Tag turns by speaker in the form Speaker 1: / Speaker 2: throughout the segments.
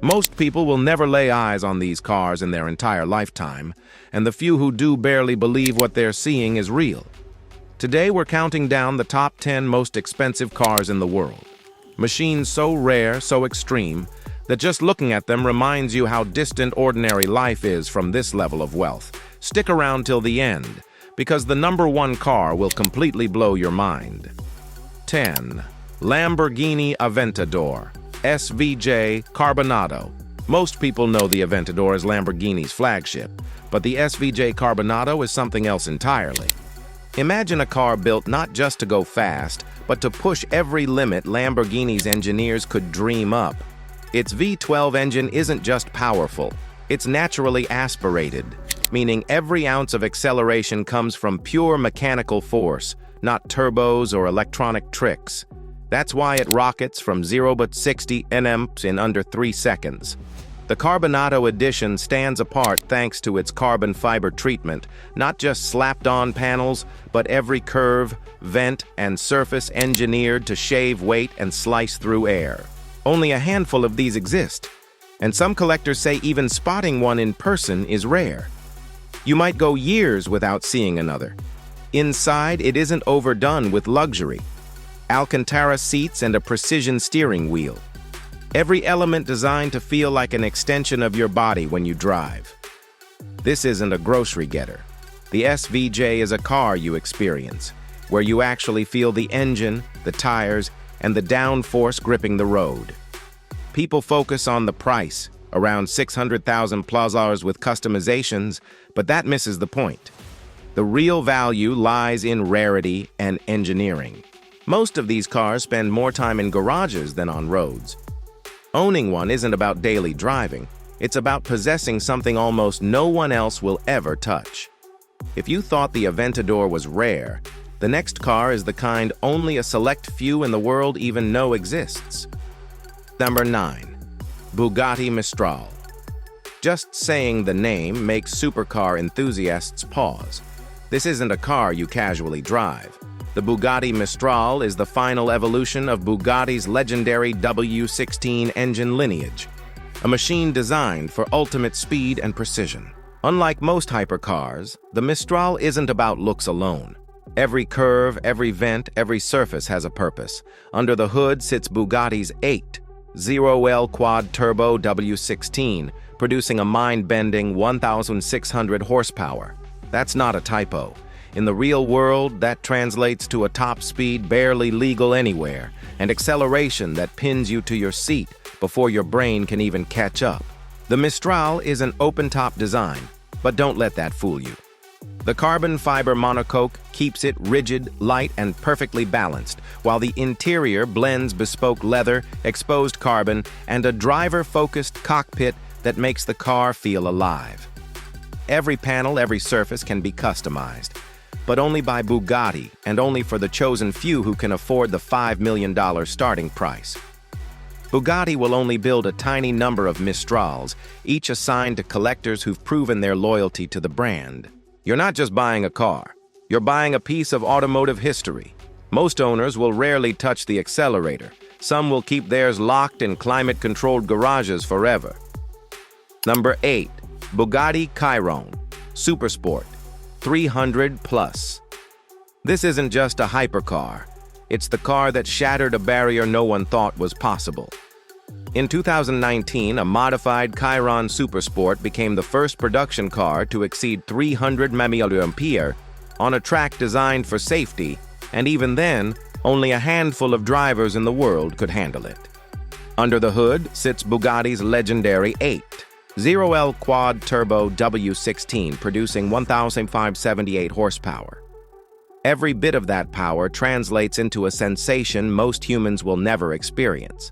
Speaker 1: Most people will never lay eyes on these cars in their entire lifetime, and the few who do barely believe what they're seeing is real. Today we're counting down the top 10 most expensive cars in the world. Machines so rare, so extreme, that just looking at them reminds you how distant ordinary life is from this level of wealth. Stick around till the end, because the number one car will completely blow your mind. 10. Lamborghini Aventador SVJ Carbonado. Most people know the Aventador as Lamborghini's flagship, but the SVJ Carbonado is something else entirely. Imagine a car built not just to go fast, but to push every limit Lamborghini's engineers could dream up. Its V12 engine isn't just powerful, it's naturally aspirated, meaning every ounce of acceleration comes from pure mechanical force, not turbos or electronic tricks. That's why it rockets from 0 to 60 nm in under 3 seconds. The Carbonado edition stands apart thanks to its carbon fiber treatment, not just slapped-on panels, but every curve, vent, and surface engineered to shave weight and slice through air. Only a handful of these exist, and some collectors say even spotting one in person is rare. You might go years without seeing another. Inside, it isn't overdone with luxury. Alcantara seats and a precision steering wheel. Every element designed to feel like an extension of your body when you drive. This isn't a grocery getter. The SVJ is a car you experience, where you actually feel the engine, the tires, and the downforce gripping the road. People focus on the price, around $600,000 with customizations, but that misses the point. The real value lies in rarity and engineering. Most of these cars spend more time in garages than on roads. Owning one isn't about daily driving, it's about possessing something almost no one else will ever touch. If you thought the Aventador was rare, the next car is the kind only a select few in the world even know exists. Number 9. Bugatti Mistral. Just saying the name makes supercar enthusiasts pause. This isn't a car you casually drive. The Bugatti Mistral is the final evolution of Bugatti's legendary W16 engine lineage, a machine designed for ultimate speed and precision. Unlike most hypercars, the Mistral isn't about looks alone. Every curve, every vent, every surface has a purpose. Under the hood sits Bugatti's 8.0L Quad Turbo W16, producing a mind-bending 1,600 horsepower. That's not a typo. In the real world, that translates to a top speed barely legal anywhere, and acceleration that pins you to your seat before your brain can even catch up. The Mistral is an open-top design, but don't let that fool you. The carbon fiber monocoque keeps it rigid, light, and perfectly balanced, while the interior blends bespoke leather, exposed carbon, and a driver-focused cockpit that makes the car feel alive. Every panel, every surface can be customized, but only by Bugatti and only for the chosen few who can afford the $5 million starting price. Bugatti will only build a tiny number of Mistrals, each assigned to collectors who've proven their loyalty to the brand. You're not just buying a car, you're buying a piece of automotive history. Most owners will rarely touch the accelerator. Some will keep theirs locked in climate-controlled garages forever. Number 8. Bugatti Chiron Supersport 300 Plus. This isn't just a hypercar. It's the car that shattered a barrier no one thought was possible. In 2019, a modified Chiron Supersport became the first production car to exceed 300 mph on a track designed for safety, and even then, only a handful of drivers in the world could handle it. Under the hood sits Bugatti's legendary 8.0L Quad Turbo W16, producing 1,578 horsepower. Every bit of that power translates into a sensation most humans will never experience.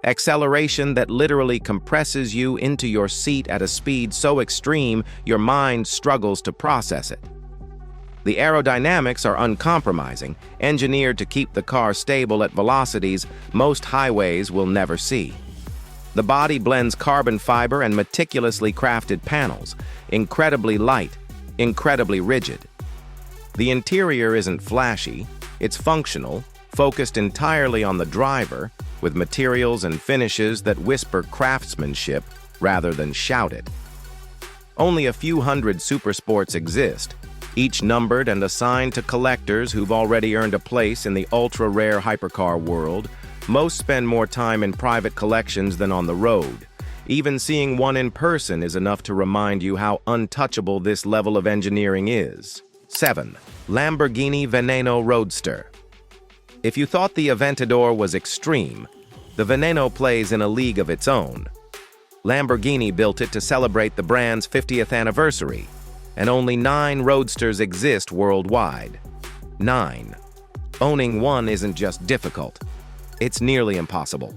Speaker 1: Acceleration that literally compresses you into your seat at a speed so extreme your mind struggles to process it. The aerodynamics are uncompromising, engineered to keep the car stable at velocities most highways will never see. The body blends carbon fiber and meticulously crafted panels, incredibly light, incredibly rigid. The interior isn't flashy, it's functional, focused entirely on the driver, with materials and finishes that whisper craftsmanship rather than shout it. Only a few hundred supersports exist, each numbered and assigned to collectors who've already earned a place in the ultra-rare hypercar world. Most spend more time in private collections than on the road. Even seeing one in person is enough to remind you how untouchable this level of engineering is. 7. Lamborghini Veneno Roadster. If you thought the Aventador was extreme, the Veneno plays in a league of its own. Lamborghini built it to celebrate the brand's 50th anniversary, and only 9 Roadsters exist worldwide. 9. Owning one isn't just difficult, it's nearly impossible.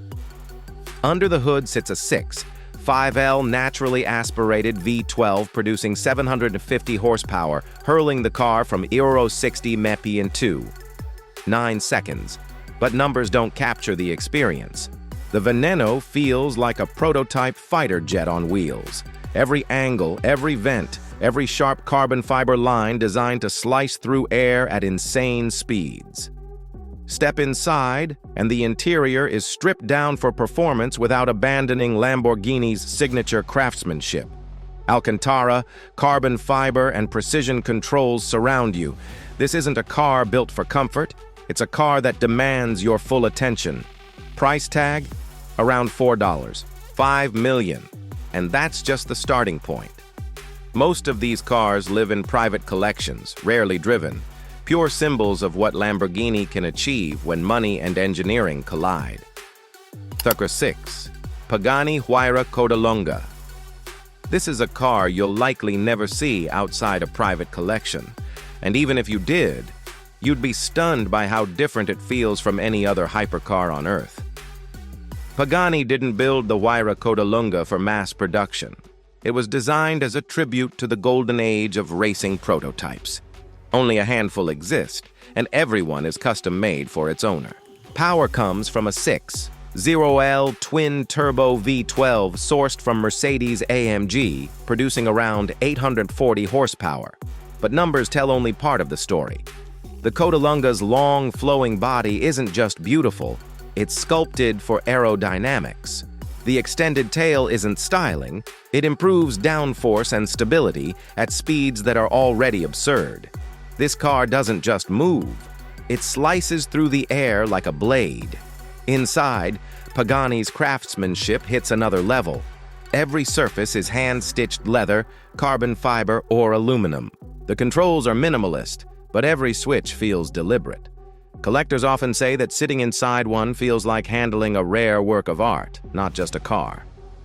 Speaker 1: Under the hood sits a 6.5L naturally aspirated V12 producing 750 horsepower, hurling the car from Euro 60 mph in 2.9 seconds. But numbers don't capture the experience. The Veneno feels like a prototype fighter jet on wheels. Every angle, every vent, every sharp carbon fiber line designed to slice through air at insane speeds. Step inside, and the interior is stripped down for performance without abandoning Lamborghini's signature craftsmanship. Alcantara, carbon fiber, and precision controls surround you. This isn't a car built for comfort, it's a car that demands your full attention. Price tag? Around $4. $5 million. And that's just the starting point. Most of these cars live in private collections, rarely driven. Pure symbols of what Lamborghini can achieve when money and engineering collide. 6. Pagani Huayra Codalunga. This is a car you'll likely never see outside a private collection, and even if you did, you'd be stunned by how different it feels from any other hypercar on Earth. Pagani didn't build the Huayra Codalunga for mass production. It was designed as a tribute to the golden age of racing prototypes. Only a handful exist, and everyone is custom-made for its owner. Power comes from a 6.0L twin-turbo V12 sourced from Mercedes-AMG, producing around 840 horsepower. But numbers tell only part of the story. The Codalunga's long, flowing body isn't just beautiful, it's sculpted for aerodynamics. The extended tail isn't styling, it improves downforce and stability at speeds that are already absurd. This car doesn't just move, it slices through the air like a blade. Inside, Pagani's craftsmanship hits another level. Every surface is hand-stitched leather, carbon fiber, or aluminum. The controls are minimalist, but every switch feels deliberate. Collectors often say that sitting inside one feels like handling a rare work of art, not just a car.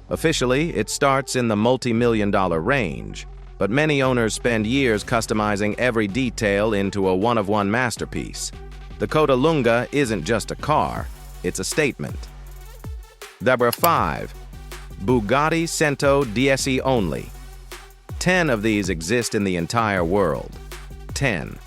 Speaker 1: Officially, it starts in the multi-million-dollar range, but many owners spend years customizing every detail into a one-of-one masterpiece. The Codalunga isn't just a car, it's a statement. Number 5. Bugatti Cento DSE only. 10 of these exist in the entire world. 10.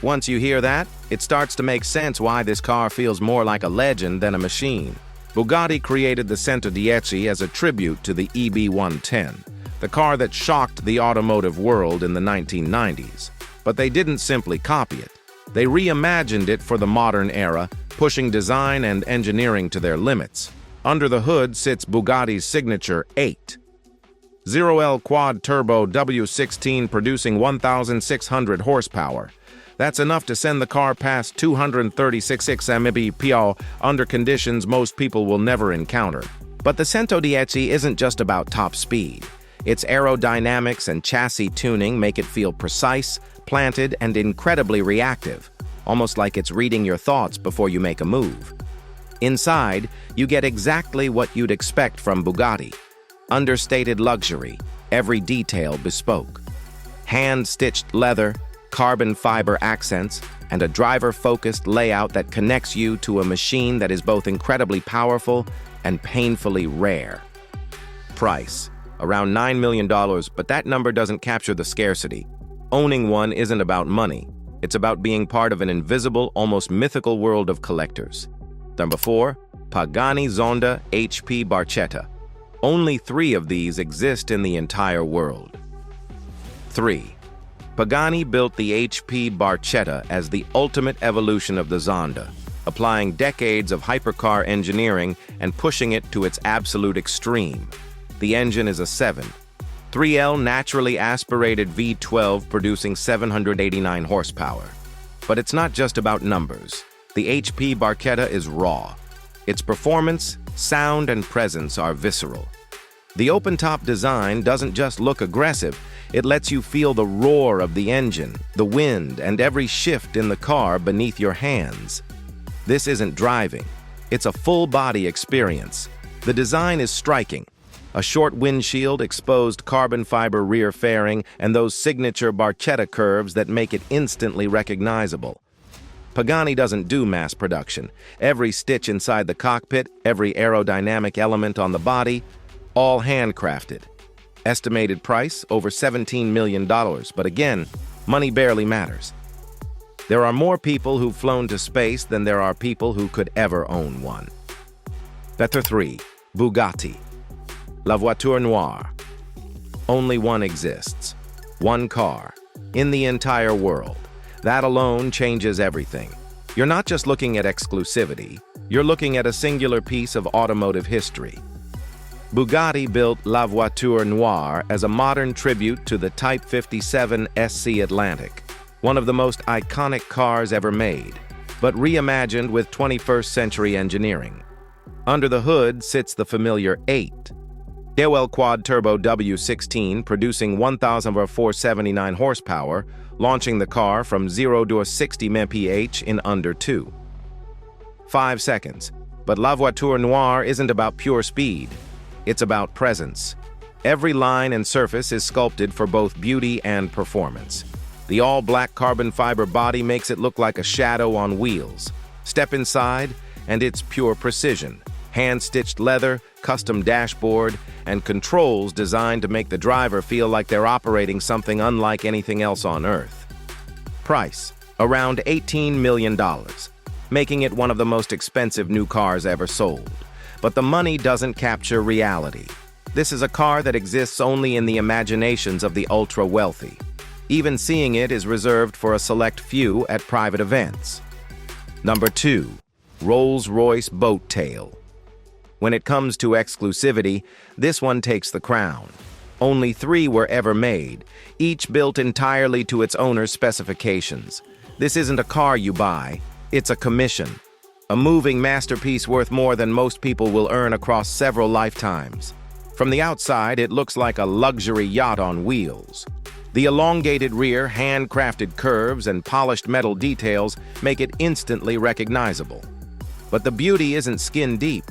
Speaker 1: Once you hear that, it starts to make sense why this car feels more like a legend than a machine. Bugatti created the Cento DSE as a tribute to the EB110, the car that shocked the automotive world in the 1990s. But they didn't simply copy it. They reimagined it for the modern era, pushing design and engineering to their limits. Under the hood sits Bugatti's signature 8.0L quad-turbo W16 producing 1,600 horsepower. That's enough to send the car past 236 mph under conditions most people will never encounter. But the Cento DSE isn't just about top speed. Its aerodynamics and chassis tuning make it feel precise, planted, and incredibly reactive, almost like it's reading your thoughts before you make a move. Inside, you get exactly what you'd expect from Bugatti. Understated luxury, every detail bespoke. Hand-stitched leather, carbon fiber accents, and a driver-focused layout that connects you to a machine that is both incredibly powerful and painfully rare. Price: around $9 million, but that number doesn't capture the scarcity. Owning one isn't about money. It's about being part of an invisible, almost mythical world of collectors. Number 4. Pagani Zonda HP Barchetta. Only 3 of these exist in the entire world. 3. Pagani built the HP Barchetta as the ultimate evolution of the Zonda. applying decades of hypercar engineering and pushing it to its absolute extreme. The engine is a 3L naturally aspirated V12 producing 789 horsepower. But it's not just about numbers. The HP Barchetta is raw. Its performance, sound, and presence are visceral. The open-top design doesn't just look aggressive, it lets you feel the roar of the engine, the wind, and every shift in the car beneath your hands. This isn't driving. It's a full-body experience. The design is striking. A short windshield, exposed carbon fiber rear fairing, and those signature Barchetta curves that make it instantly recognizable. Pagani doesn't do mass production. Every stitch inside the cockpit, every aerodynamic element on the body, all handcrafted. Estimated price, over $17 million, but again, money barely matters. There are more people who've flown to space than there are people who could ever own one. Better 3. Bugatti. La Voiture Noire. Only one exists. One car. In the entire world. That alone changes everything. You're not just looking at exclusivity, you're looking at a singular piece of automotive history. Bugatti built La Voiture Noire as a modern tribute to the Type 57 SC Atlantic, one of the most iconic cars ever made, but reimagined with 21st century engineering. Under the hood sits the familiar 8. Dewell Quad-Turbo W16 producing 1,479 horsepower, launching the car from 0 to 60 mph in under 2.5 seconds. But La Voiture Noire isn't about pure speed. It's about presence. Every line and surface is sculpted for both beauty and performance. The all-black carbon fiber body makes it look like a shadow on wheels. Step inside, and it's pure precision. Hand-stitched leather, custom dashboard, and controls designed to make the driver feel like they're operating something unlike anything else on Earth. Price, around $18 million, making it one of the most expensive new cars ever sold. But the money doesn't capture reality. This is a car that exists only in the imaginations of the ultra-wealthy. Even seeing it is reserved for a select few at private events. Number 2. Rolls-Royce Boat Tail. When it comes to exclusivity, this one takes the crown. Only 3 were ever made, each built entirely to its owner's specifications. This isn't a car you buy, it's a commission. A moving masterpiece worth more than most people will earn across several lifetimes. From the outside, it looks like a luxury yacht on wheels. The elongated rear, handcrafted curves, and polished metal details make it instantly recognizable. But the beauty isn't skin deep.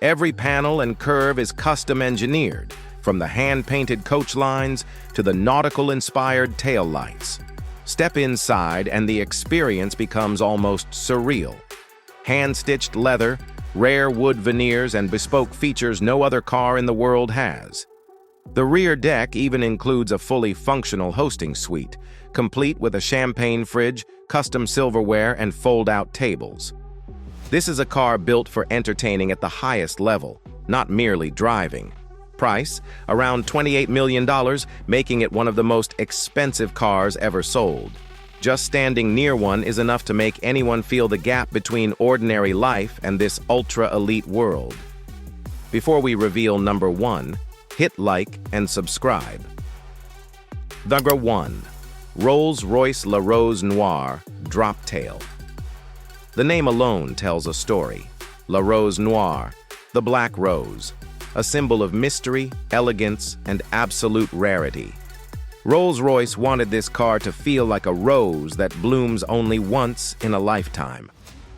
Speaker 1: Every panel and curve is custom engineered, from the hand-painted coach lines to the nautical-inspired tail lights. Step inside and the experience becomes almost surreal. Hand-stitched leather, rare wood veneers, and bespoke features no other car in the world has. The rear deck even includes a fully functional hosting suite, complete with a champagne fridge, custom silverware, and fold-out tables. This is a car built for entertaining at the highest level, not merely driving. Price, around $28 million, making it one of the most expensive cars ever sold. Just standing near one is enough to make anyone feel the gap between ordinary life and this ultra-elite world. Before we reveal number 1, hit like and subscribe. Number 1. Rolls-Royce La Rose Noire Drop Tail. The name alone tells a story. La Rose Noire, the black rose, a symbol of mystery, elegance, and absolute rarity. Rolls-Royce wanted this car to feel like a rose that blooms only once in a lifetime.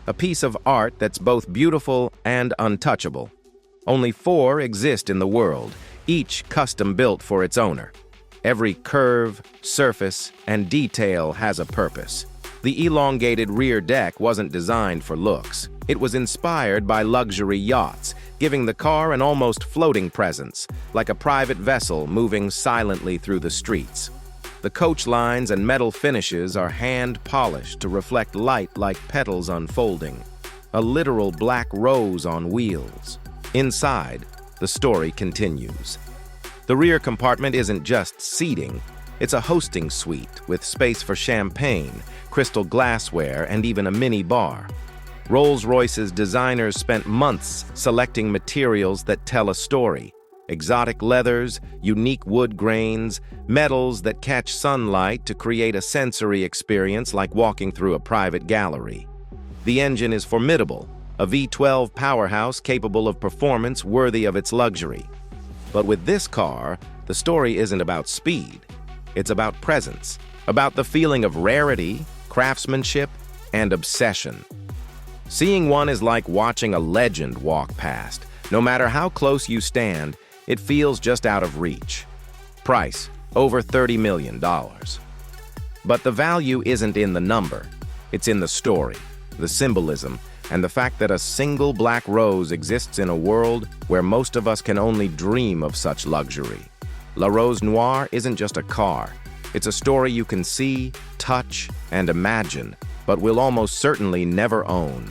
Speaker 1: A piece of art that's both beautiful and untouchable. Only 4 exist in the world, each custom-built for its owner. Every curve, surface, and detail has a purpose. The elongated rear deck wasn't designed for looks. It was inspired by luxury yachts, giving the car an almost floating presence, like a private vessel moving silently through the streets. The coach lines and metal finishes are hand-polished to reflect light like petals unfolding. A literal black rose on wheels. Inside, the story continues. The rear compartment isn't just seating, it's a hosting suite with space for champagne, crystal glassware, and even a mini bar. Rolls-Royce's designers spent months selecting materials that tell a story. Exotic leathers, unique wood grains, metals that catch sunlight to create a sensory experience like walking through a private gallery. The engine is formidable, a V12 powerhouse capable of performance worthy of its luxury. But with this car, the story isn't about speed. It's about presence, about the feeling of rarity, craftsmanship, and obsession. Seeing one is like watching a legend walk past. No matter how close you stand, it feels just out of reach. Price, over $30 million. But the value isn't in the number. It's in the story, the symbolism, and the fact that a single black rose exists in a world where most of us can only dream of such luxury. La Rose Noire isn't just a car. It's a story you can see, touch, and imagine, but will almost certainly never own.